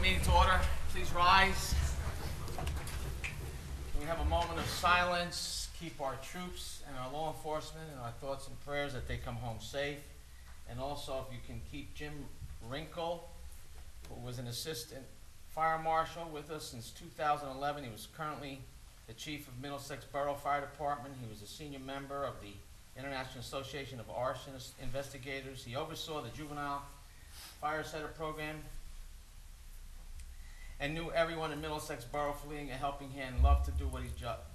Meeting to order. Please rise. We have a moment of silence. Keep our troops and our law enforcement in our thoughts and prayers that they come home safe. And also, if you can keep Jim Wrinkle, who was an assistant fire marshal with us since 2011. He was currently the chief of Middlesex Borough Fire Department. He was a senior member of the International Association of Arson Investigators. He oversaw the juvenile fire setter program and knew everyone in Middlesex Borough for leading a helping hand, loved to do what he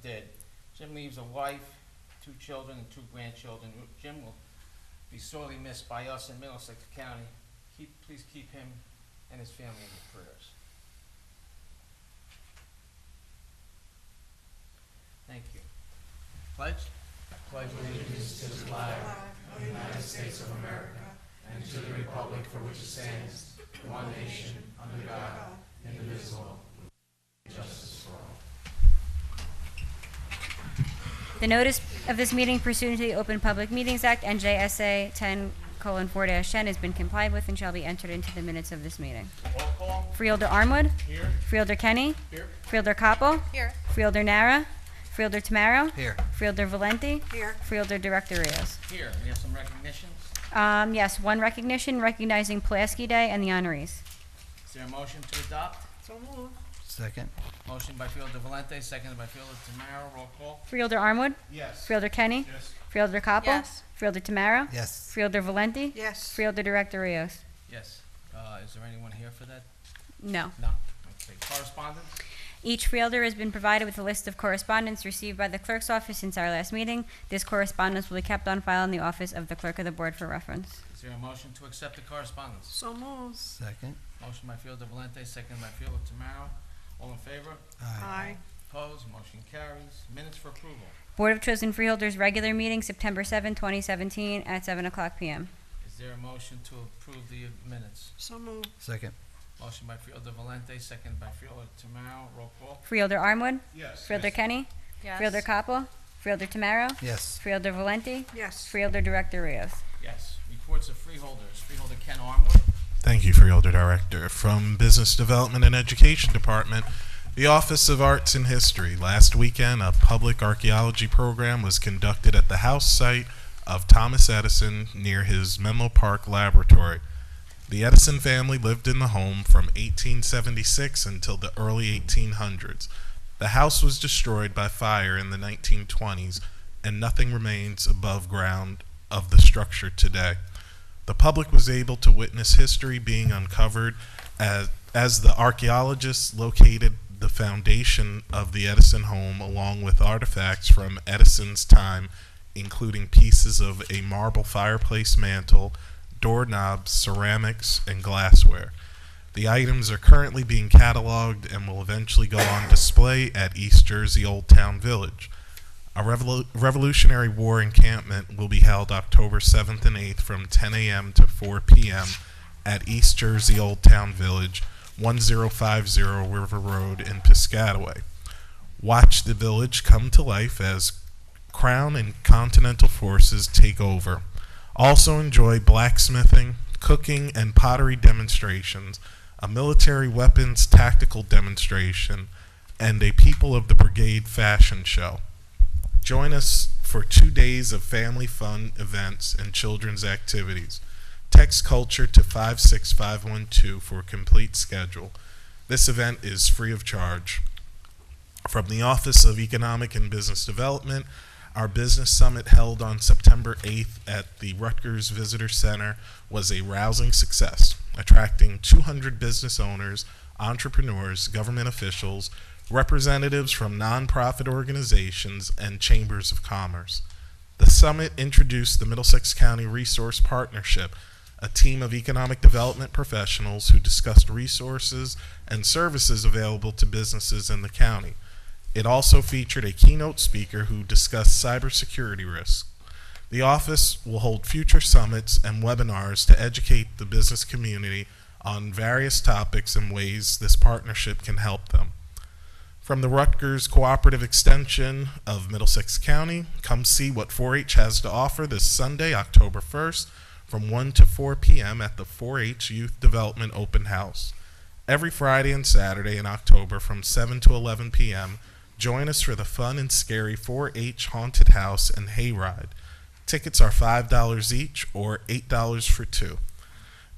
did. Jim leaves a wife, 2 children, and 2 grandchildren. Jim will be sorely missed by us in Middlesex County. Please keep him and his family in your prayers. Thank you. Pledge? Pledge allegiance to the flag of the United States of America and to the republic for which it stands, one nation, under God, indivisible, with justice for all. The notice of this meeting pursuant to the Open Public Meetings Act, NJSA 10:4-10, has been complied with and shall be entered into the minutes of this meeting. Roll call. Freeholder Armwood. Here. Freeholder Kenny. Here. Freeholder Capel. Here. Freeholder Nara. Freeholder Tamaro. Here. Freeholder Valenti. Here. Freeholder Director Rios. Here. We have some recognitions. Yes, one recognition recognizing Pulaski Day and the honorees. Is there a motion to adopt? So moved. Second. Motion by Fielder Valente, seconded by Fielder Tamaro. Roll call. Freeholder Armwood. Yes. Freeholder Kenny. Yes. Freeholder Capel. Yes. Freeholder Tamaro. Yes. Freeholder Valenti. Yes. Freeholder Director Rios. Yes. Is there anyone here for that? No. No. Okay. Correspondence? Each freeholder has been provided with a list of correspondence received by the clerk's office since our last meeting. This correspondence will be kept on file in the office of the clerk of the board for reference. Is there a motion to accept the correspondence? So moved. Second. Motion by Fielder Valente, seconded by Fielder Tamaro. All in favor? Aye. Opposed? Motion carries. Minutes for approval. Board of Chosen Freeholders regular meeting, September 7, 2017, at 7 o'clock p.m. Is there a motion to approve the minutes? So moved. Second. Motion by Fielder Valente, seconded by Fielder Tamaro. Roll call. Freeholder Armwood. Yes. Freeholder Kenny. Yes. Freeholder Capel. Freeholder Tamaro. Yes. Freeholder Valenti. Yes. Freeholder Director Rios. Yes. Reports of freeholders. Freeholder Ken Armwood. Thank you, Freeholder Director. From Business Development and Education Department, the Office of Arts and History. Last weekend, a public archaeology program was conducted at the house site of Thomas Edison near his Menlo Park laboratory. The Edison family lived in the home from 1876 until the early 1800s. The house was destroyed by fire in the 1920s, and nothing remains above ground of the structure today. The public was able to witness history being uncovered as the archaeologists located the foundation of the Edison home along with artifacts from Edison's time, including pieces of a marble fireplace mantle, doorknobs, ceramics, and glassware. The items are currently being cataloged and will eventually go on display at East Jersey Old Town Village. A Revolutionary War encampment will be held October 7th and 8th from 10 a.m. to 4 p.m. at East Jersey Old Town Village, 1050 River Road in Piscataway. Watch the village come to life as Crown and Continental forces take over. Also enjoy blacksmithing, cooking, and pottery demonstrations, a military weapons tactical demonstration, and a People of the Brigade fashion show. Join us for 2 days of family fun events and children's activities. Text Culture to 56512 for a complete schedule. This event is free of charge. From the Office of Economic and Business Development, our business summit held on September 8th at the Rutgers Visitor Center was a rousing success, attracting 200 business owners, entrepreneurs, government officials, representatives from nonprofit organizations, and chambers of commerce. The summit introduced the Middlesex County Resource Partnership, a team of economic development professionals who discussed resources and services available to businesses in the county. It also featured a keynote speaker who discussed cybersecurity risks. The office will hold future summits and webinars to educate the business community on various topics and ways this partnership can help them. From the Rutgers Cooperative Extension of Middlesex County, come see what 4-H has to offer this Sunday, October 1st, from 1 to 4 p.m. at the 4-H Youth Development Open House. Every Friday and Saturday in October from 7 to 11 p.m., join us for the fun and scary 4-H haunted house and hayride. Tickets are $5 each or $8 for two.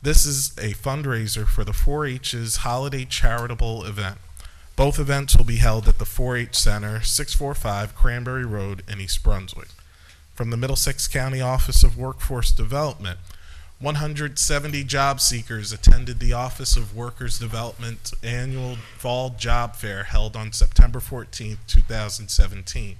This is a fundraiser for the 4-H's holiday charitable event. Both events will be held at the 4-H Center, 645 Cranberry Road in East Brunswick. From the Middlesex County Office of Workforce Development, 170 job seekers attended the Office of Workers Development annual fall job fair held on September 14, 2017.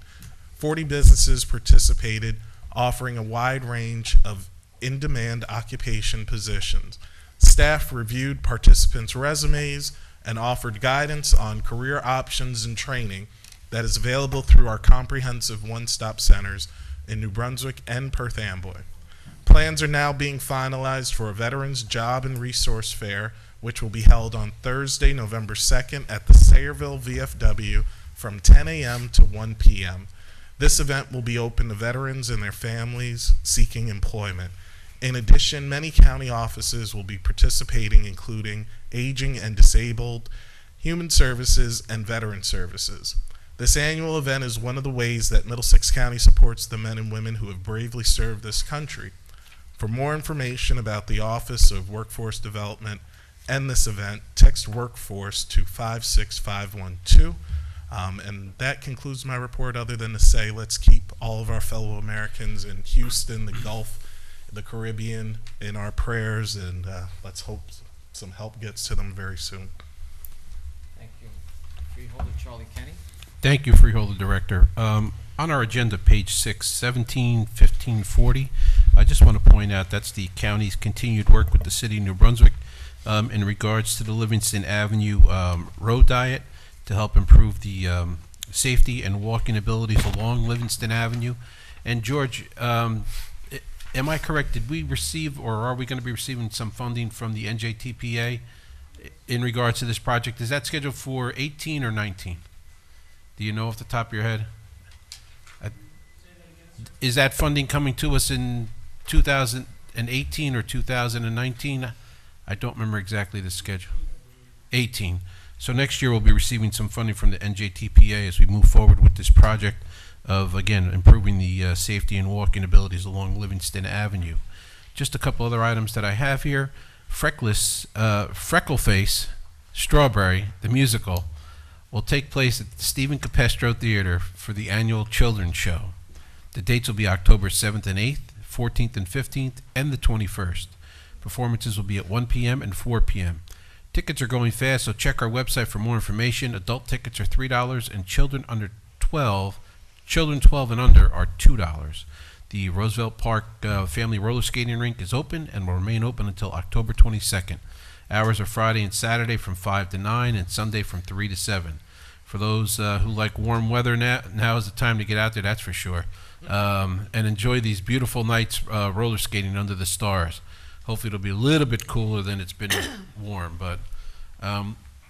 40 businesses participated, offering a wide range of in-demand occupation positions. Staff reviewed participants' resumes and offered guidance on career options and training that is available through our comprehensive one-stop centers in New Brunswick and Perth Amboy. Plans are now being finalized for a Veterans Job and Resource Fair, which will be held on Thursday, November 2nd at the Sayreville VFW from 10 a.m. to 1 p.m. This event will be open to veterans and their families seeking employment. In addition, many county offices will be participating, including Aging and Disabled, Human Services, and Veteran Services. This annual event is one of the ways that Middlesex County supports the men and women who have bravely served this country. For more information about the Office of Workforce Development and this event, text Workforce to 56512. And that concludes my report, other than to say let's keep all of our fellow Americans in Houston, the Gulf, the Caribbean in our prayers, and let's hope some help gets to them very soon. Thank you. Freeholder Charlie Kenny. Thank you, Freeholder Director. On our agenda, page 6, 17-1540, I just want to point out that's the county's continued work with the city of New Brunswick in regards to the Livingston Avenue road diet to help improve the safety and walking abilities along Livingston Avenue. And George, am I correct? Did we receive, or are we going to be receiving some funding from the NJTPA in regards to this project? Is that scheduled for 18 or 19? Do you know off the top of your head? Is that funding coming to us in 2018 or 2019? I don't remember exactly the schedule. 18. So next year we'll be receiving some funding from the NJTPA as we move forward with this project of, again, improving the safety and walking abilities along Livingston Avenue. Just a couple other items that I have here. Freckleface Strawberry, the musical, will take place at the Stephen Capestro Theater for the annual children's show. The dates will be October 7th and 8th, 14th and 15th, and the 21st. Performances will be at 1 p.m. and 4 p.m. Tickets are going fast, so check our website for more information. Adult tickets are $3, and children 12 and under are $2. The Roosevelt Park Family Roller Skating Rink is open and will remain open until October 22nd. Hours are Friday and Saturday from 5 to 9 and Sunday from 3 to 7. For those who like warm weather, now is the time to get out there, that's for sure, and enjoy these beautiful nights roller skating under the stars. Hopefully it'll be a little bit cooler than it's been warm. But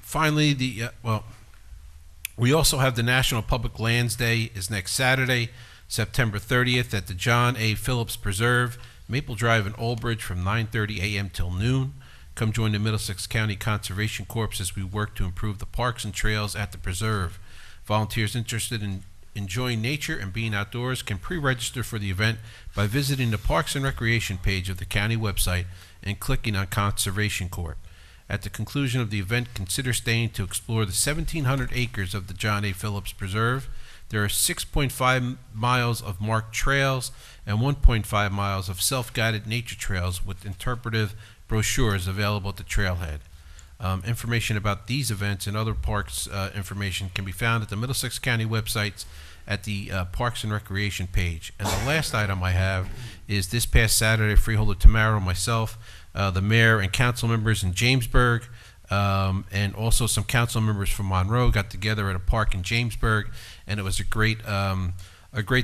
finally, we also have the National Public Lands Day is next Saturday, September 30th at the John A. Phillips Preserve, Maple Drive in Oldbridge from 9:30 a.m. till noon. Come join the Middlesex County Conservation Corps as we work to improve the parks and trails at the preserve. Volunteers interested in enjoying nature and being outdoors can pre-register for the event by visiting the Parks and Recreation page of the county website and clicking on Conservation Corps. At the conclusion of the event, consider staying to explore the 1,700 acres of the John A. Phillips Preserve. There are 6.5 miles of marked trails and 1.5 miles of self-guided nature trails with interpretive brochures available at the trailhead. Information about these events and other parks information can be found at the Middlesex County websites at the Parks and Recreation page. And the last item I have is this past Saturday, Freeholder Tamaro, myself, the mayor and council members in Jamesburg, and also some council members from Monroe got together at a park in Jamesburg, and it was a great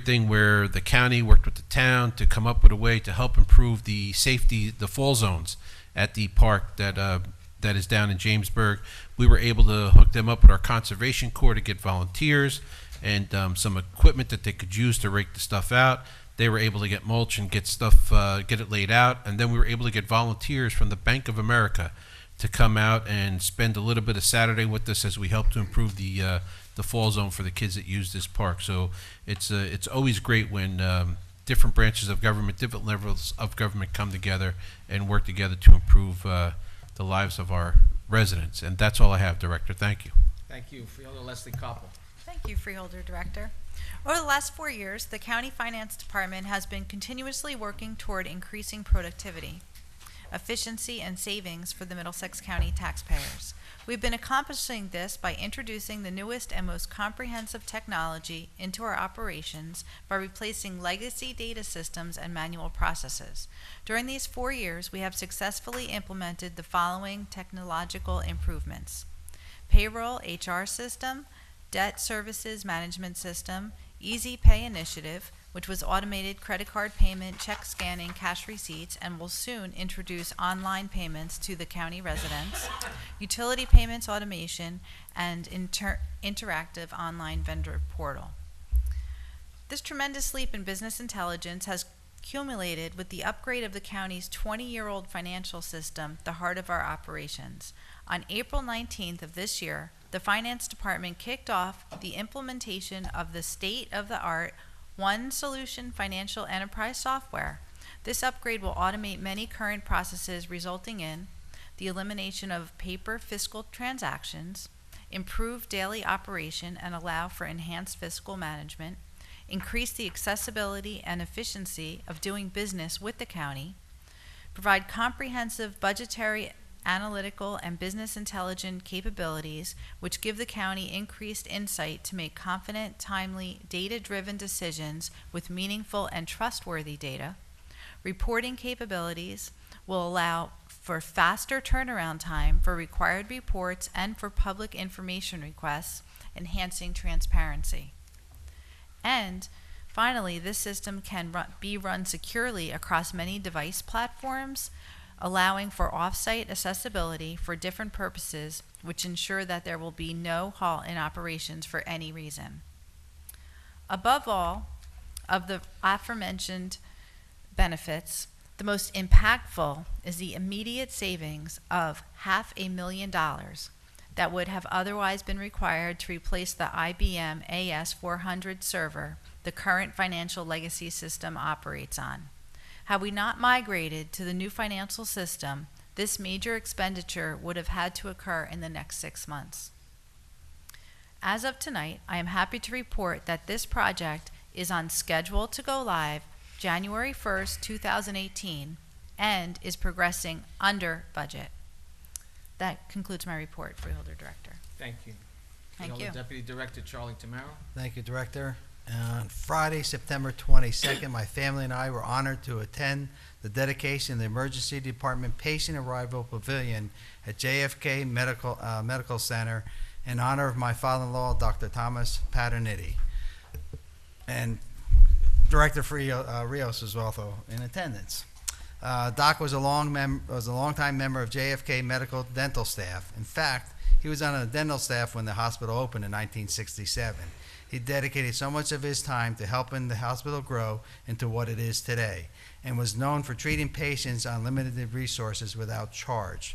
thing where the county worked with the town to come up with a way to help improve the safety, the fall zones at the park that is down in Jamesburg. We were able to hook them up with our Conservation Corps to get volunteers and some equipment that they could use to rake the stuff out. They were able to get mulch and get stuff, get it laid out, and then we were able to get volunteers from the Bank of America to come out and spend a little bit of Saturday with us as we help to improve the fall zone for the kids that use this park. So it's always great when different branches of government, different levels of government come together and work together to improve the lives of our residents. And that's all I have, Director. Thank you. Thank you. Freeholder Leslie Koppel. Thank you, Freeholder Director. Over the last 4 years, the County Finance Department has been continuously working toward increasing productivity, efficiency, and savings for the Middlesex County taxpayers. We've been accomplishing this by introducing the newest and most comprehensive technology into our operations by replacing legacy data systems and manual processes. During these 4 years, we have successfully implemented the following technological improvements: payroll HR system, debt services management system, Easy Pay initiative, which was automated credit card payment, check scanning, cash receipts, and will soon introduce online payments to the county residents, utility payments automation, and interactive online vendor portal. This tremendous leap in business intelligence has accumulated with the upgrade of the county's 20-year-old financial system, the heart of our operations. On April 19th of this year, the Finance Department kicked off the implementation of the state-of-the-art One Solution Financial Enterprise software. This upgrade will automate many current processes, resulting in the elimination of paper fiscal transactions, improve daily operation and allow for enhanced fiscal management, increase the accessibility and efficiency of doing business with the county, provide comprehensive budgetary, analytical, and business intelligence capabilities which give the county increased insight to make confident, timely, data-driven decisions with meaningful and trustworthy data. Reporting capabilities will allow for faster turnaround time for required reports and for public information requests, enhancing transparency. And finally, this system can be run securely across many device platforms, allowing for off-site accessibility for different purposes, which ensure that there will be no halt in operations for any reason. Above all of the aforementioned benefits, the most impactful is the immediate savings of $500,000 that would have otherwise been required to replace the IBM AS400 server the current financial legacy system operates on. Had we not migrated to the new financial system, this major expenditure would have had to occur in the next 6 months. As of tonight, I am happy to report that this project is on schedule to go live January 1st, 2018, and is progressing under budget. That concludes my report, Freeholder Director. Thank you. Thank Freeholder you. Deputy Director Charlie Tamaro. Thank you, Director. On Friday, September 22nd, my family and I were honored to attend the dedication of the Emergency Department Patient Arrival Pavilion at JFK Medical Center in honor of my father-in-law, Dr. Thomas Paternity. And Director Rios was also in attendance. Doc was a long-time member of JFK Medical Dental staff. In fact, he was on the dental staff when the hospital opened in 1967. He dedicated so much of his time to helping the hospital grow into what it is today, and was known for treating patients on limited resources without charge.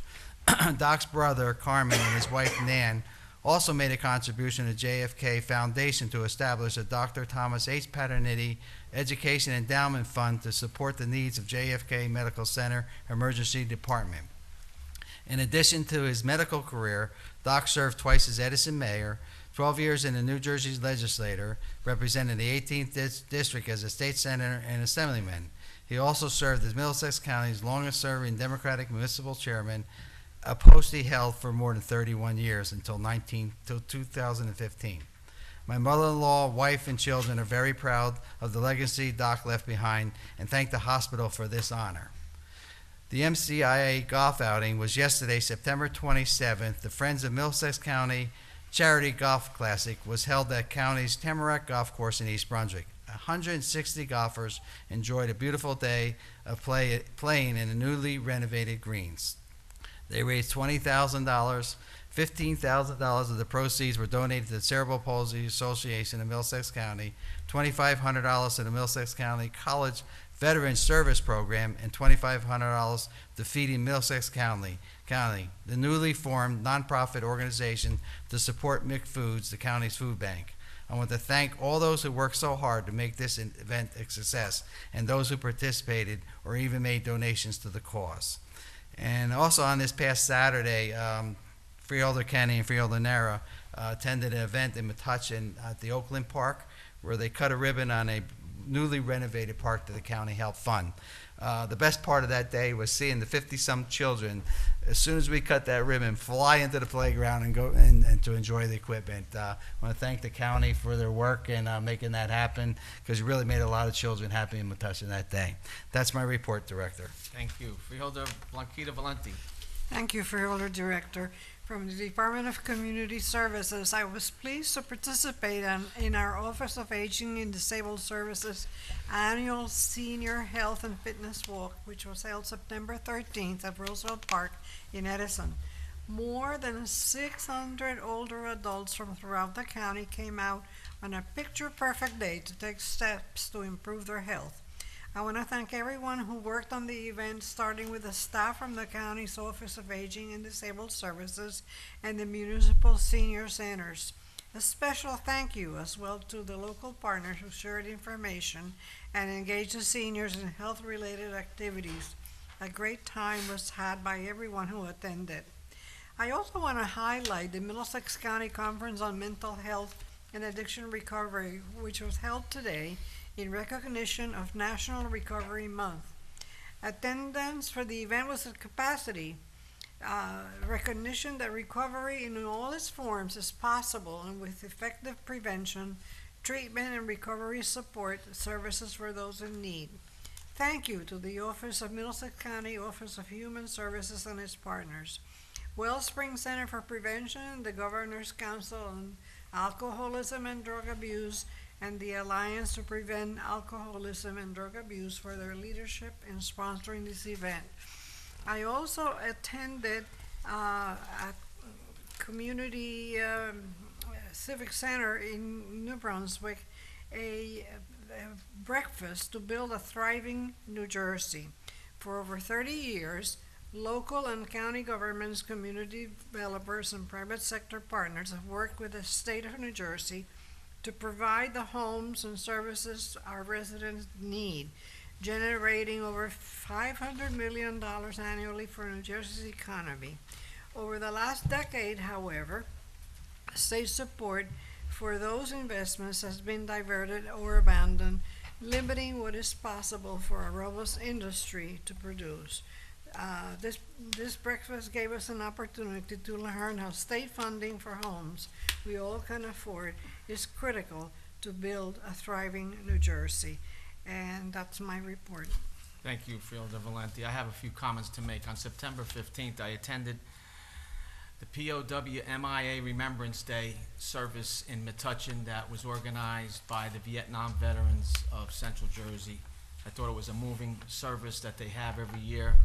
Doc's brother, Carmen, and his wife, Nan, also made a contribution to JFK Foundation to establish a Dr. Thomas H. Paternity Education Endowment Fund to support the needs of JFK Medical Center Emergency Department. In addition to his medical career, Doc served twice as Edison mayor, 12 years in the New Jersey legislature, representing the 18th district as a state senator and assemblyman. He also served as Middlesex County's longest-serving Democratic municipal chairman, a post he held for more than 31 years until 2015. My mother-in-law, wife, and children are very proud of the legacy Doc left behind and thank the hospital for this honor. The MCIA golf outing was yesterday, September 27th. The Friends of Middlesex County Charity Golf Classic was held at County's Tamarack Golf Course in East Brunswick. 160 golfers enjoyed a beautiful day of playing in the newly renovated greens. They raised $20,000. $15,000 of the proceeds were donated to the Cerebral Palsy Association of Middlesex County, $2,500 to the Middlesex County College Veteran Service Program, and $2,500 to Feeding Middlesex County, the newly formed nonprofit organization to support McFoods, the county's food bank. I want to thank all those who worked so hard to make this event a success, and those who participated or even made donations to the cause. And also on this past Saturday, Freeholder Kenny and Freeholder Nara attended an event in Metuchen at the Oakland Park, where they cut a ribbon on a newly renovated park that the county helped fund. The best part of that day was seeing the 50-some children, as soon as we cut that ribbon, fly into the playground and go and to enjoy the equipment. I want to thank the county for their work in making that happen, because you really made a lot of children happy in Metuchen that day. That's my report, Director. Thank you. Freeholder Blanquita Valenti. Thank you, Freeholder Director. From the Department of Community Services, I was pleased to participate in our Office of Aging and Disabled Services annual Senior Health and Fitness Walk, which was held September 13th at Roosevelt Park in Edison. More than 600 older adults from throughout the county came out on a picture-perfect day to take steps to improve their health. I want to thank everyone who worked on the event, starting with the staff from the county's Office of Aging and Disabled Services and the municipal senior centers. A special thank you as well to the local partners who shared information and engaged the seniors in health-related activities. A great time was had by everyone who attended. I also want to highlight the Middlesex County Conference on Mental Health and Addiction Recovery, which was held today in recognition of National Recovery Month. Attendance for the event was at capacity. Recognition that recovery in all its forms is possible, and with effective prevention, treatment, and recovery support services for those in need. Thank you to the Office of Middlesex County Office of Human Services and its partners, Wellspring Center for Prevention, the Governor's Council on Alcoholism and Drug Abuse, and the Alliance to Prevent Alcoholism and Drug Abuse for their leadership in sponsoring this event. I also attended at Community Civic Center in New Brunswick a breakfast to build a thriving New Jersey. For over 30 years, local and county governments, community developers, and private sector partners have worked with the state of New Jersey to provide the homes and services our residents need, generating over $500 million annually for New Jersey's economy. Over the last decade, however, state support for those investments has been diverted or abandoned, limiting what is possible for a robust industry to produce. This breakfast gave us an opportunity to learn how state funding for homes we all can afford is critical to build a thriving New Jersey. And that's my report. Thank you, Freeholder Valenti. I have a few comments to make. On September 15th, I attended the POW MIA Remembrance Day service in Metuchen that was organized by the Vietnam veterans of Central Jersey. I thought it was a moving service that they have every year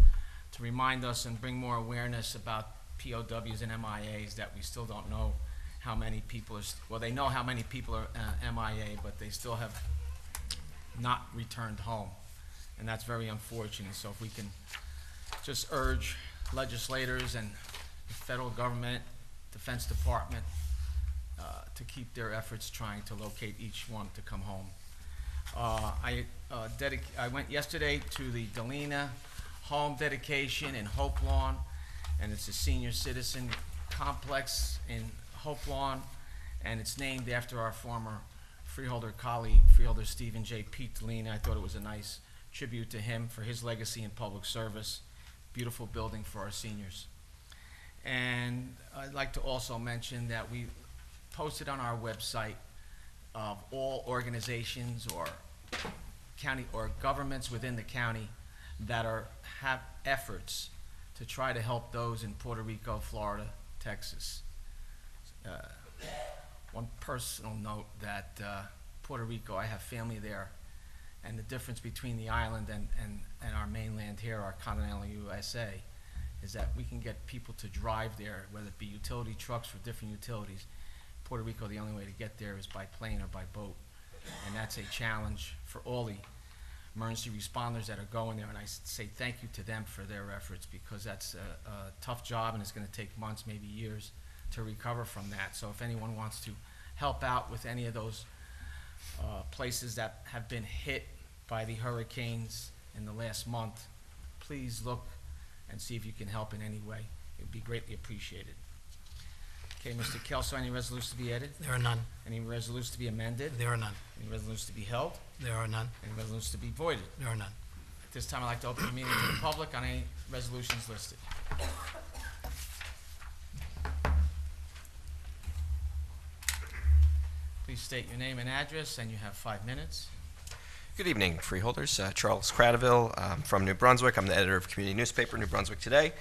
to remind us and bring more awareness about POWs and MIAs, that we still don't know how many people are, well, they know how many people are MIA, but they still have not returned home. And that's very unfortunate. So if we can just urge legislators and the federal government, Defense Department, to keep their efforts trying to locate each one to come home. I went yesterday to the Delina home dedication in Hope Lawn, and it's a senior citizen complex in Hope Lawn, and it's named after our former Freeholder colleague, Freeholder Stephen J. Pete Delina. I thought it was a nice tribute to him for his legacy in public service. Beautiful building for our seniors. And I'd like to also mention that we posted on our website of all organizations or county or governments within the county that have efforts to try to help those in Puerto Rico, Florida, Texas. One personal note that Puerto Rico, I have family there, and the difference between the island and our mainland here, our continental USA, is that we can get people to drive there, whether it be utility trucks for different utilities. Puerto Rico, the only way to get there is by plane or by boat, and that's a challenge for all the emergency responders that are going there, and I say thank you to them for their efforts, because that's a tough job, and it's going to take months, maybe years, to recover from that. So if anyone wants to help out with any of those places that have been hit by the hurricanes in the last month, please look and see if you can help in any way. It would be greatly appreciated. Okay, Mr. Kelso, any resolutions to be added? There are none. Any resolutions to be amended? There are none. Any resolutions to be held? There are none. Any resolutions to be voided? There are none. At this time, I'd like to open the meeting to the public on any resolutions listed. Please state your name and address, and you have 5 minutes. Good evening, Freeholders. Charles Cradaville from New Brunswick. I'm the editor of community newspaper, New Brunswick Today.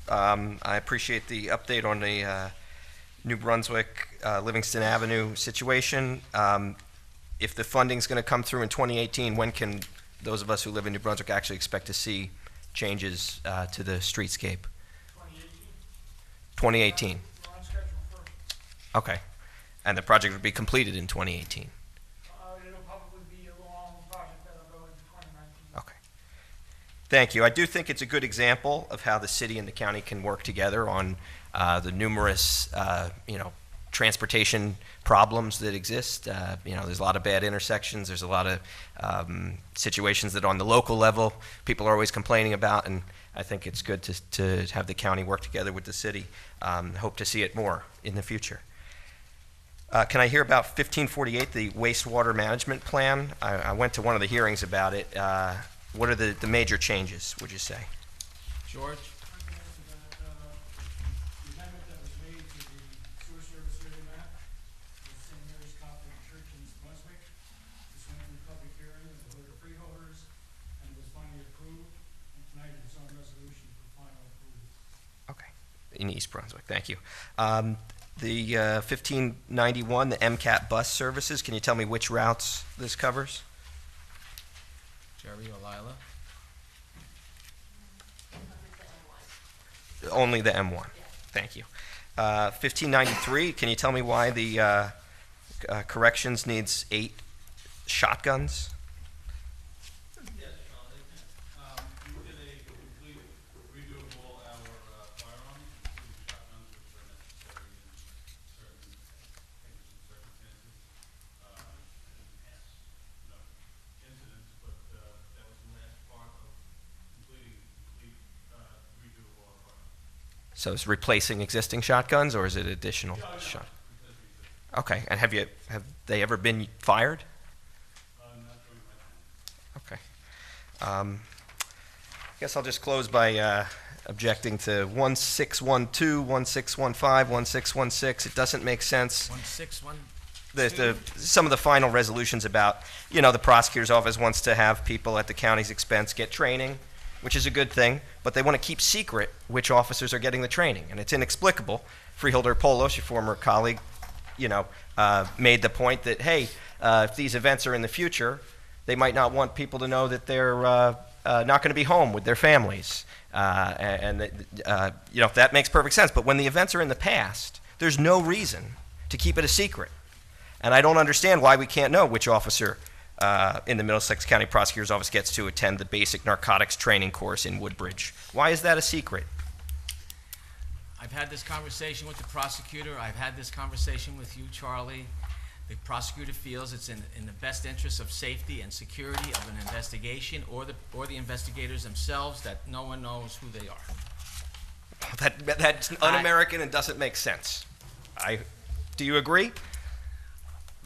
I appreciate the update on the New Brunswick Livingston Avenue situation. If the funding's going to come through in 2018, when can those of us who live in New Brunswick actually expect to see changes to the streetscape? 2018. We're on schedule first. Okay. And the project would be completed in 2018. It'll probably be a long project that'll go into 2019. Okay. Thank you. I do think it's a good example of how the city and the county can work together on the numerous, transportation problems that exist. There's a lot of bad intersections. There's a lot of situations that on the local level people are always complaining about, and I think it's good to have the county work together with the city. Hope to see it more in the future. Can I hear about 1548, the wastewater management plan? I went to one of the hearings about it. What are the major changes, would you say? George? The amendment that was made to the sewer service area map, the St. Mary's Catholic Church in Brunswick. This went through public hearing, it was voted to freeholders, and it was finally approved. And tonight it's on resolution for final approval. Okay, in East Brunswick, thank you. The 1591, the MCAT bus services, can you tell me which routes this covers? Jerry or Lila? Only the M1. Thank you. 1593, can you tell me why the corrections needs 8 shotguns? Yes, Charlie. We did a complete redo of all our firearms, including shotguns, which are necessary in certain circumstances, and past incidents. But that was the last part of completing complete redo of all our firearms. So it's replacing existing shotguns, or is it additional shot? Okay, and have they ever been fired? Not during my time. Okay. Guess I'll just close by objecting to 1612, 1615, 1616. It doesn't make sense. 1612? Some of the final resolutions about, the prosecutor's office wants to have people at the county's expense get training, which is a good thing, but they want to keep secret which officers are getting the training, and it's inexplicable. Freeholder Polos, your former colleague, made the point that, hey, if these events are in the future, they might not want people to know that they're not going to be home with their families. That makes perfect sense. But when the events are in the past, there's no reason to keep it a secret. And I don't understand why we can't know which officer in the Middlesex County Prosecutor's Office gets to attend the basic narcotics training course in Woodbridge. Why is that a secret? I've had this conversation with the prosecutor. I've had this conversation with you, Charlie. The prosecutor feels it's in the best interest of safety and security of an investigation or the investigators themselves that no one knows who they are. That's un-American and doesn't make sense. Do you agree?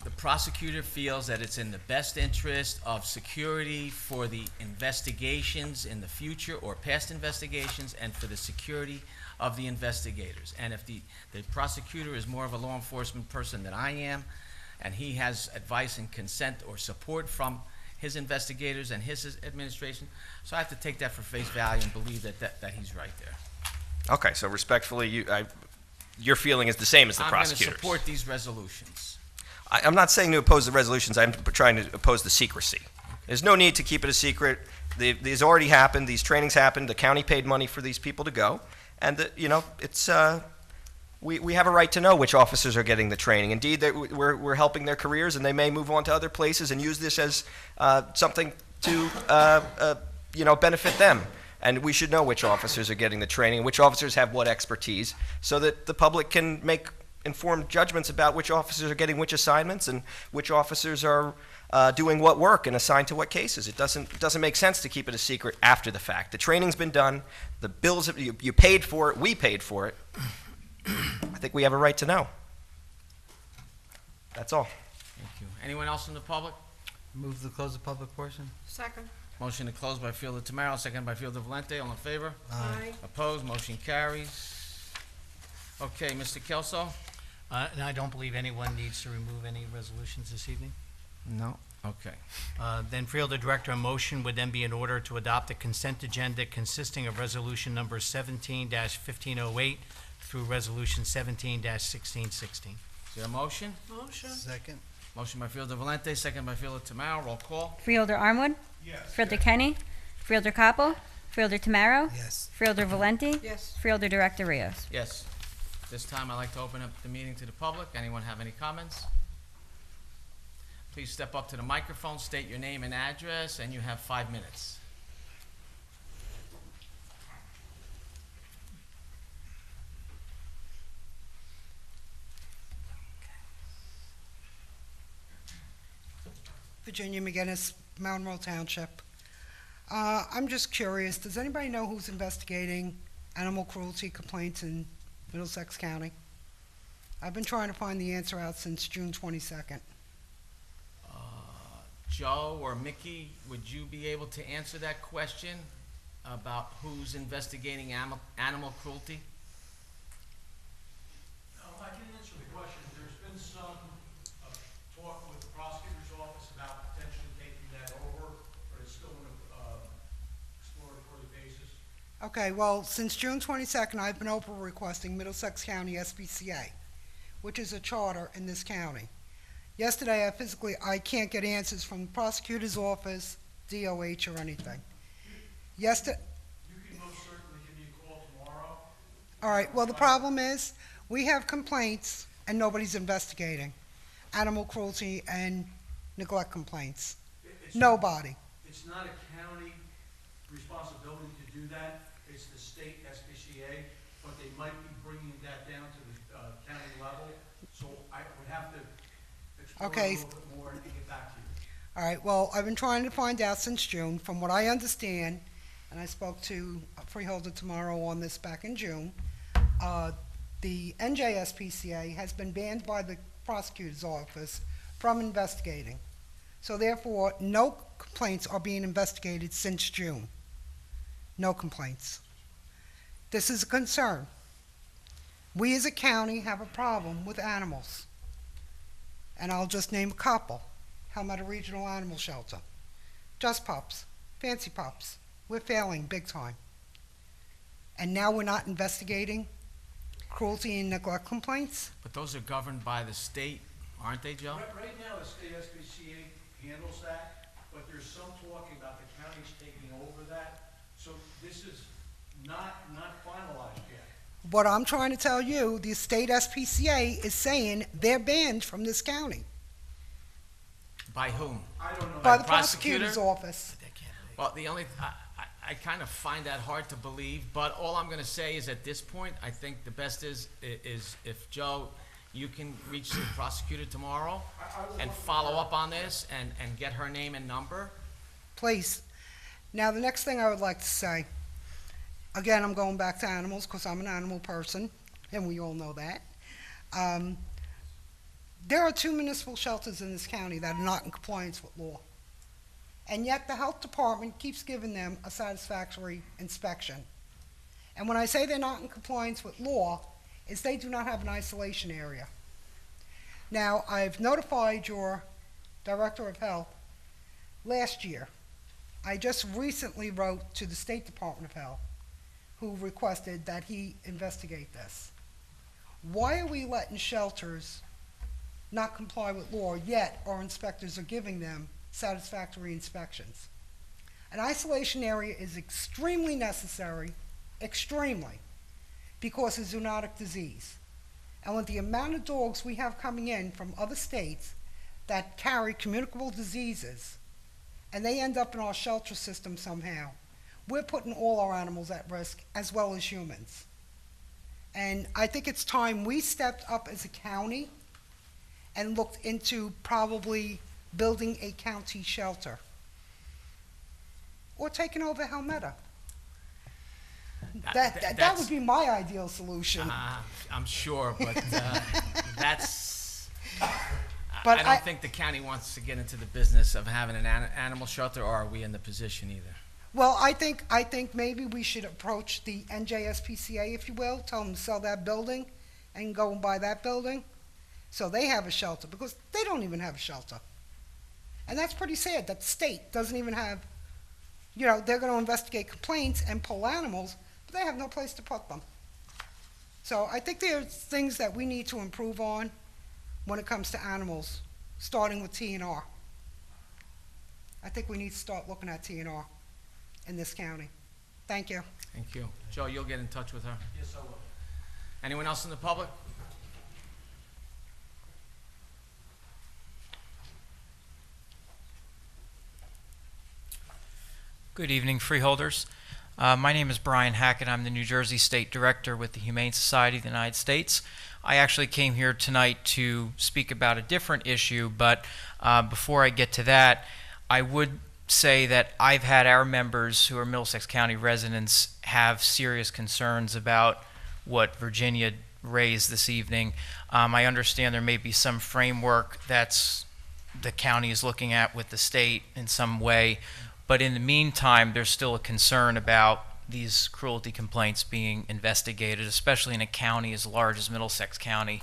The prosecutor feels that it's in the best interest of security for the investigations in the future or past investigations and for the security of the investigators. And if the prosecutor is more of a law enforcement person than I am, and he has advice and consent or support from his investigators and his administration, so I have to take that for face value and believe that he's right there. Okay, so respectfully, your feeling is the same as the prosecutor's. I'm going to support these resolutions. I'm not saying to oppose the resolutions. I'm trying to oppose the secrecy. There's no need to keep it a secret. These already happened. These trainings happened. The county paid money for these people to go. And, it's we have a right to know which officers are getting the training. Indeed, we're helping their careers, and they may move on to other places and use this as something to benefit them. And we should know which officers are getting the training, which officers have what expertise, so that the public can make informed judgments about which officers are getting which assignments and which officers are doing what work and assigned to what cases. It doesn't make sense to keep it a secret after the fact. The training's been done. The bills, you paid for it. We paid for it. I think we have a right to know. That's all. Thank you. Anyone else from the public? Move to close the public portion. Second. Motion to close by Fielder Tamaro, second by Fielder Valente. All in favor? Aye. Opposed? Motion carries. Okay, Mr. Kelso? And I don't believe anyone needs to remove any resolutions this evening. No. Okay. Then Freeholder Director, a motion would then be in order to adopt a consent agenda consisting of resolution number 17-1508 through resolution 17-1616. Is there a motion? Motion. Second. Motion by Fielder Valente, second by Fielder Tamaro. Roll call. Freeholder Armwood? Yes. Freeholder Kenny? Freeholder Coppel? Freeholder Tamaro? Yes. Freeholder Valenti? Yes. Freeholder Director Rios? Yes. This time, I'd like to open up the meeting to the public. Anyone have any comments? Please step up to the microphone, state your name and address, and you have 5 minutes. Virginia McGinnis, Mountain Road Township. I'm just curious, does anybody know who's investigating animal cruelty complaints in Middlesex County? I've been trying to find the answer out since June 22nd. Joe or Mickey, would you be able to answer that question about who's investigating animal cruelty? I can answer the question. There's been some talk with the prosecutor's office about potentially taking that over, but it's still on an exploratory basis. Okay, well, since June 22nd, I've been over requesting Middlesex County SPCA, which is a charter in this county. Yesterday, I can't get answers from the prosecutor's office, DOH, or anything. You can most certainly give me a call tomorrow. All right, well, the problem is, we have complaints and nobody's investigating. Animal cruelty and neglect complaints. Nobody. It's not a county responsibility to do that. It's the state SPCA, but they might be bringing that down to the county level. So I would have to explore Okay. a little bit more and get back to you. All right, well, I've been trying to find out since June. From what I understand, and I spoke to Freeholder tomorrow on this back in June, the NJSPCA has been banned by the prosecutor's office from investigating. So therefore, no complaints are being investigated since June. No complaints. This is a concern. We as a county have a problem with animals. And I'll just name a couple. Helmetta Regional Animal Shelter. Just Pups. Fancy Pups. We're failing big time. And now we're not investigating cruelty and neglect complaints? But those are governed by the state, aren't they, Joe? Right now, the state SPCA handles that, but there's some talking about the counties taking over that. So this is not finalized yet. What I'm trying to tell you, the state SPCA is saying they're banned from this county By whom? I don't know. by the prosecutor? prosecutor's office. Well, I kind of find that hard to believe, but all I'm going to say is at this point, I think the best is if, Joe, you can reach the prosecutor tomorrow and follow up on this and get her name and number. Please. Now, the next thing I would like to say, again, I'm going back to animals because I'm an animal person, and we all know that. There are 2 municipal shelters in this county that are not in compliance with law. And yet the health department keeps giving them a satisfactory inspection. And when I say they're not in compliance with law, is they do not have an isolation area. Now, I've notified your Director of Health last year. I just recently wrote to the State Department of Health, who requested that he investigate this. Why are we letting shelters not comply with law, yet our inspectors are giving them satisfactory inspections? An isolation area is extremely necessary, extremely, because of zoonotic disease. And with the amount of dogs we have coming in from other states that carry communicable diseases, and they end up in our shelter system somehow, we're putting all our animals at risk as well as humans. And I think it's time we stepped up as a county and looked into probably building a county shelter or taking over Helmetta. That would be my ideal solution. I'm sure, but that's. But I don't think the county wants to get into the business of having an animal shelter, or are we in the position either? Well, I think maybe we should approach the NJSPCA, if you will, tell them to sell that building and go and buy that building so they have a shelter, because they don't even have a shelter. And that's pretty sad that the state doesn't even have, they're going to investigate complaints and pull animals, but they have no place to put them. So I think there's things that we need to improve on when it comes to animals, starting with TNR. I think we need to start looking at TNR in this county. Thank you. Thank you. Joe, you'll get in touch with her? Yes, I will. Anyone else in the public? Good evening, Freeholders. My name is Brian Hackett. I'm the New Jersey State Director with the Humane Society of the United States. I actually came here tonight to speak about a different issue, but before I get to that, I would say that I've had our members who are Middlesex County residents have serious concerns about what Virginia raised this evening. I understand there may be some framework that's the county is looking at with the state in some way, but in the meantime, there's still a concern about these cruelty complaints being investigated, especially in a county as large as Middlesex County,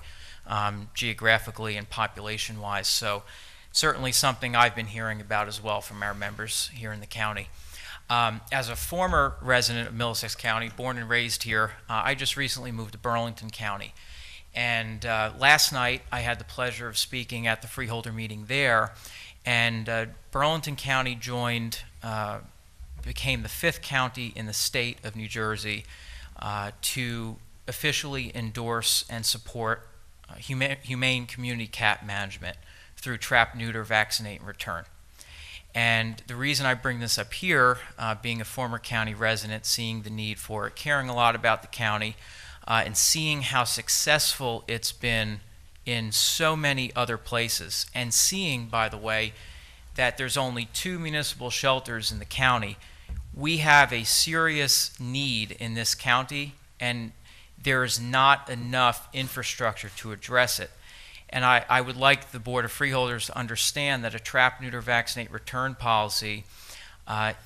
geographically and population-wise. So certainly something I've been hearing about as well from our members here in the county. As a former resident of Middlesex County, born and raised here, I just recently moved to Burlington County. And last night, I had the pleasure of speaking at the Freeholder meeting there, and Burlington County became the 5th county in the state of New Jersey to officially endorse and support humane community cat management through trap, neuter, vaccinate, and return. And the reason I bring this up here, being a former county resident, seeing the need for it, caring a lot about the county, and seeing how successful it's been in so many other places, and seeing, by the way, that there's only 2 municipal shelters in the county. We have a serious need in this county, and there's not enough infrastructure to address it. And I would like the Board of Freeholders to understand that a trap, neuter, vaccinate, return policy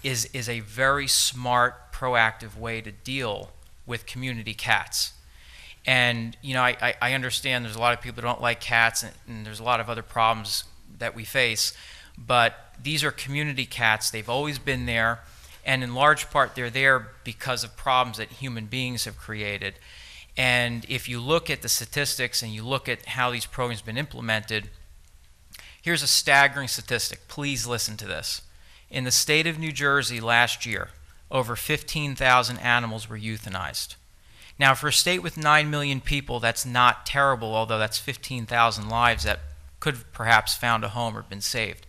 is a very smart, proactive way to deal with community cats. And I understand there's a lot of people who don't like cats, and there's a lot of other problems that we face, but these are community cats. They've always been there, and in large part they're there because of problems that human beings have created. And if you look at the statistics and you look at how these programs have been implemented, here's a staggering statistic. Please listen to this. In the state of New Jersey last year, over 15,000 animals were euthanized. Now, for a state with 9 million people, that's not terrible, although that's 15,000 lives that could have perhaps found a home or been saved.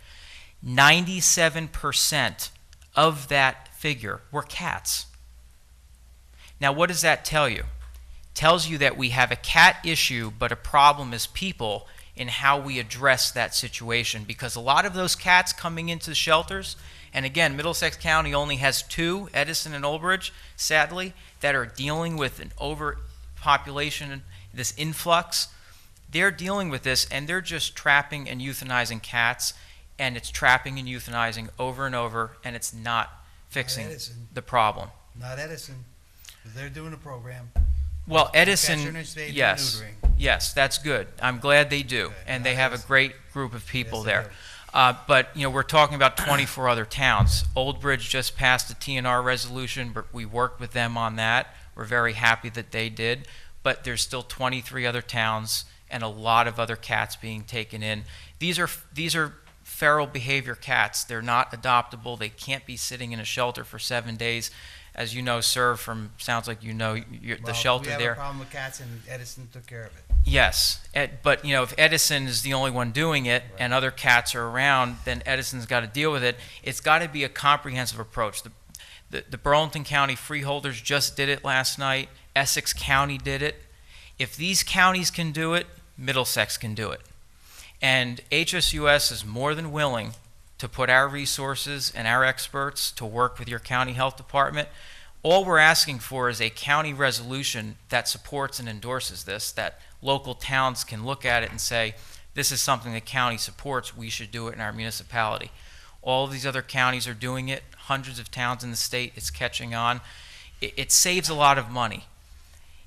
97% of that figure were cats. Now, what does that tell you? It tells you that we have a cat issue, but a problem is people in how we address that situation, because a lot of those cats coming into the shelters, and again, Middlesex County only has 2, Edison and Old Bridge, sadly, that are dealing with an overpopulation, this influx. They're dealing with this, and they're just trapping and euthanizing cats, and it's trapping and euthanizing over and over, and it's not fixing the problem. Not Edison. They're doing a program. Well, Edison, Catching and spaying and yes, neutering. yes, that's good. I'm glad they do, Okay. and Not they have a Edison. great group of people Yes, they there. do. But we're talking about 24 other towns. Old Bridge just passed a TNR resolution, but we worked with them on that. We're very happy that they did. But there's still 23 other towns and a lot of other cats being taken in. These are feral behavior cats. They're not adoptable. They can't be sitting in a shelter for 7 days. As you know, sir, sounds like the Well, shelter we have there. a problem with cats, and Edison took care of it. Yes, but you know, if Edison is the only one doing it and other cats are around, then Edison's got to deal with it. It's got to be a comprehensive approach. The Burlington County Freeholders just did it last night. Essex County did it. If these counties can do it, Middlesex can do it. And HSUS is more than willing to put our resources and our experts to work with your county health department. All we're asking for is a county resolution that supports and endorses this, that local towns can look at it and say, this is something the county supports, we should do it in our municipality. All of these other counties are doing it, hundreds of towns in the state, it's catching on. It saves a lot of money.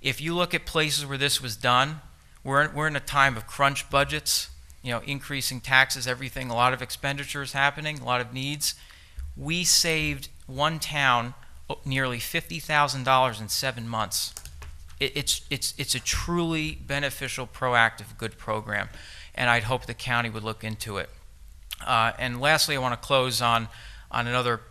If you look at places where this was done, we're in a time of crunch budgets, you know, increasing taxes, everything, a lot of expenditures happening, a lot of needs. We saved one town nearly $50,000 in 7 months. It's a truly beneficial, proactive, good program, and I'd hope the county would look into it. And lastly, I want to close on another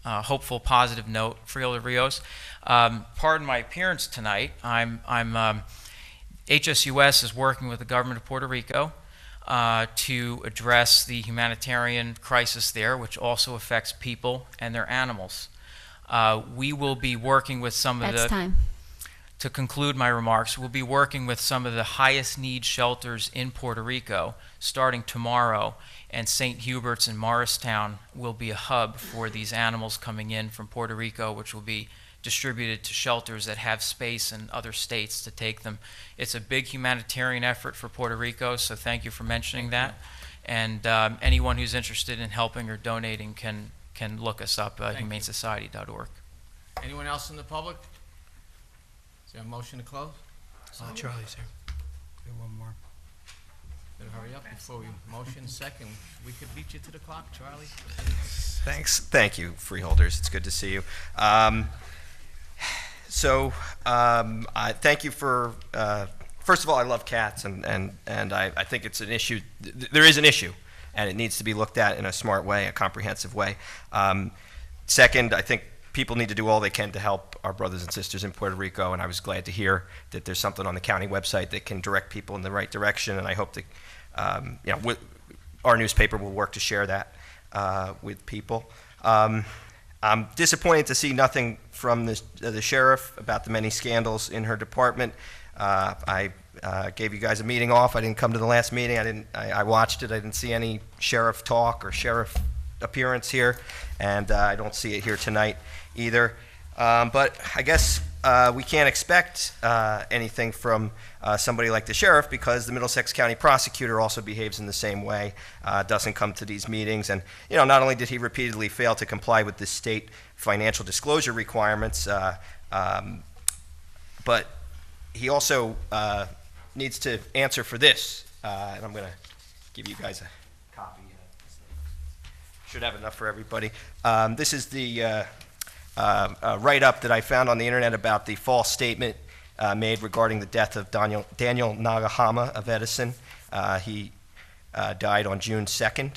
hopeful, positive note. Freeholder Rios, pardon my appearance tonight. HSUS is working with the government of Puerto Rico to address the humanitarian crisis there, which also affects people and their animals. We will be working with some of That's time. To conclude my remarks, we'll be working with some of the highest need shelters in Puerto Rico starting tomorrow, and St. Hubert's and Morristown will be a hub for these animals coming in from Puerto Rico, which will be distributed to shelters that have space in other states to take them. It's a big humanitarian effort for Puerto Rico, so thank you for mentioning that. And anyone who's interested in helping or donating can look us up at humanesociety.org. Anyone else in the public? Is there a motion to close? Charlie's here. Do one more. Better hurry up before we motion second. We could beat you to the clock, Charlie. Thanks. Thank you, Freeholders. It's good to see you. I thank you for, first of all, I love cats, and I think it's an issue. There is an issue, and it needs to be looked at in a smart way, a comprehensive way. Second, I think people need to do all they can to help our brothers and sisters in Puerto Rico, and I was glad to hear that there's something on the county website that can direct people in the right direction, and I hope that our newspaper will work to share that with people. I'm disappointed to see nothing from the sheriff about the many scandals in her department. I gave you guys a meeting off. I didn't come to the last meeting. I watched it. I didn't see any sheriff talk or sheriff appearance here, and I don't see it here tonight either. But I guess we can't expect anything from somebody like the sheriff, because the Middlesex County prosecutor also behaves in the same way, doesn't come to these meetings. And not only did he repeatedly fail to comply with the state financial disclosure requirements, but he also needs to answer for this. And I'm going to give you guys a copy. Should have enough for everybody. This is the write-up that I found on the internet about the false statement made regarding the death of Daniel Nagahama of Edison. He died on June 2nd.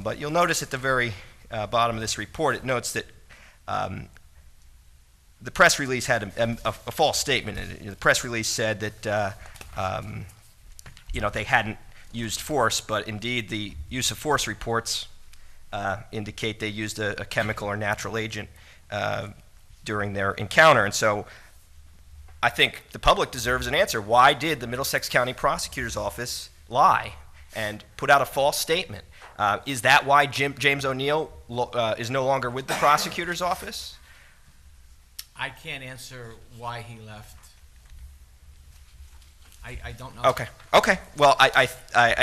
But you'll notice at the very bottom of this report, it notes that the press release had a false statement. The press release said that they hadn't used force, but indeed the use of force reports indicate they used a chemical or natural agent during their encounter. And so I think the public deserves an answer. Why did the Middlesex County Prosecutor's Office lie and put out a false statement? Is that why James O'Neill is no longer with the prosecutor's office? I can't answer why he left. I don't know. Okay. Well, I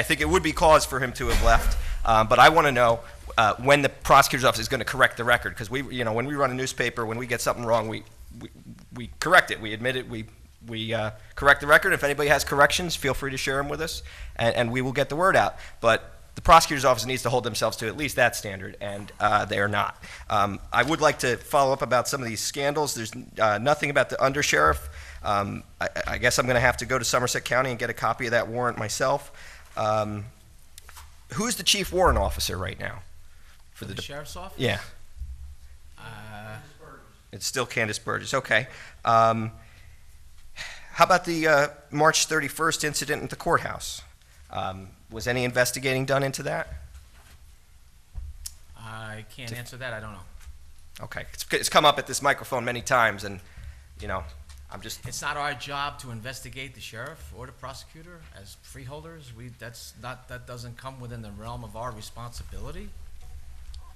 think it would be cause for him to have left, but I want to know when the prosecutor's office is going to correct the record, because when we run a newspaper, when we get something wrong, we correct it. We admit it. We correct the record. If anybody has corrections, feel free to share them with us, and we will get the word out. But the prosecutor's office needs to hold themselves to at least that standard, and they are not. I would like to follow up about some of these scandals. There's nothing about the undersheriff. I guess I'm going to have to go to Somerset County and get a copy of that warrant myself. Who's the chief warrant officer right now? For the sheriff's office? Yeah. It's still Candace Burgess. Okay. How How about the March 31st incident at the courthouse? Was any investigating done into that? I can't answer that, I don't know. Okay, it's come up at this microphone many times, and, you know, It's not our job to investigate the sheriff or the prosecutor as freeholders. That doesn't come within the realm of our responsibility.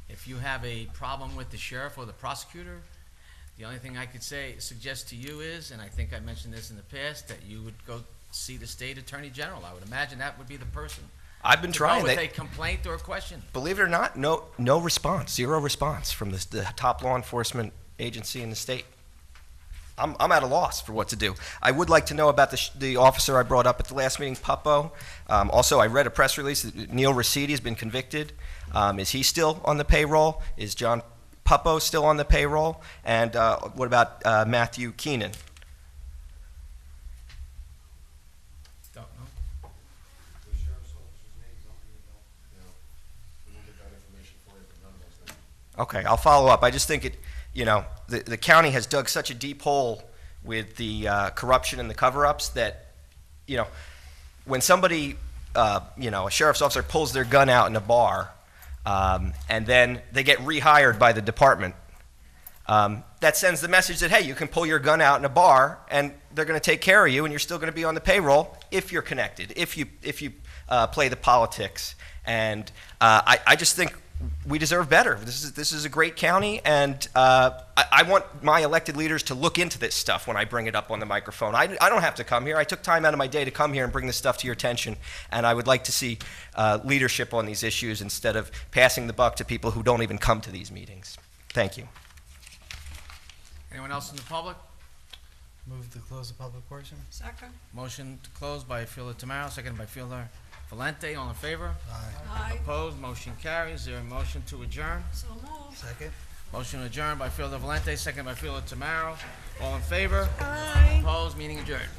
If you have a problem with the sheriff or the prosecutor, the only thing I could suggest to you is, and I think I mentioned this in the past, that you would go see the state attorney general. I would imagine that would be the person. I've been trying. With a complaint or a question. Believe it or not, no response, zero response from the top law enforcement agency in the state. I'm at a loss for what to do. I would like to know about the officer I brought up at the last meeting, Puppo. Also, I read a press release that Neil Rosidi has been convicted. Is he still on the payroll? Is John Puppo still on the payroll? And what about Matthew Keenan? Don't know. The sheriff's officer's name's on here, though. We won't get that information for you, but none of those things. Okay, I'll follow up. I just think the county has dug such a deep hole with the corruption and the cover-ups that, when somebody, a sheriff's officer pulls their gun out in a bar, and then they get rehired by the department, that sends the message that, hey, you can pull your gun out in a bar, and they're going to take care of you, and you're still going to be on the payroll if you're connected, if you play the politics. And I just think we deserve better. This is a great county, and I want my elected leaders to look into this stuff when I bring it up on the microphone. I don't have to come here. I took time out of my day to come here and bring this stuff to your attention, and I would like to see leadership on these issues instead of passing the buck to people who don't even come to these meetings. Thank you. Anyone else in the public? Move to close the public portion. Second. Motion to close by Fielder Tamaro, seconded by Fielder Valente. All in favor? Aye. Opposed? Motion carries. Is there a motion to adjourn? So moved. Second. Motion adjourned by Fielder Valente, seconded by Fielder Tamaro. All in favor? Aye. Opposed? Meeting adjourned.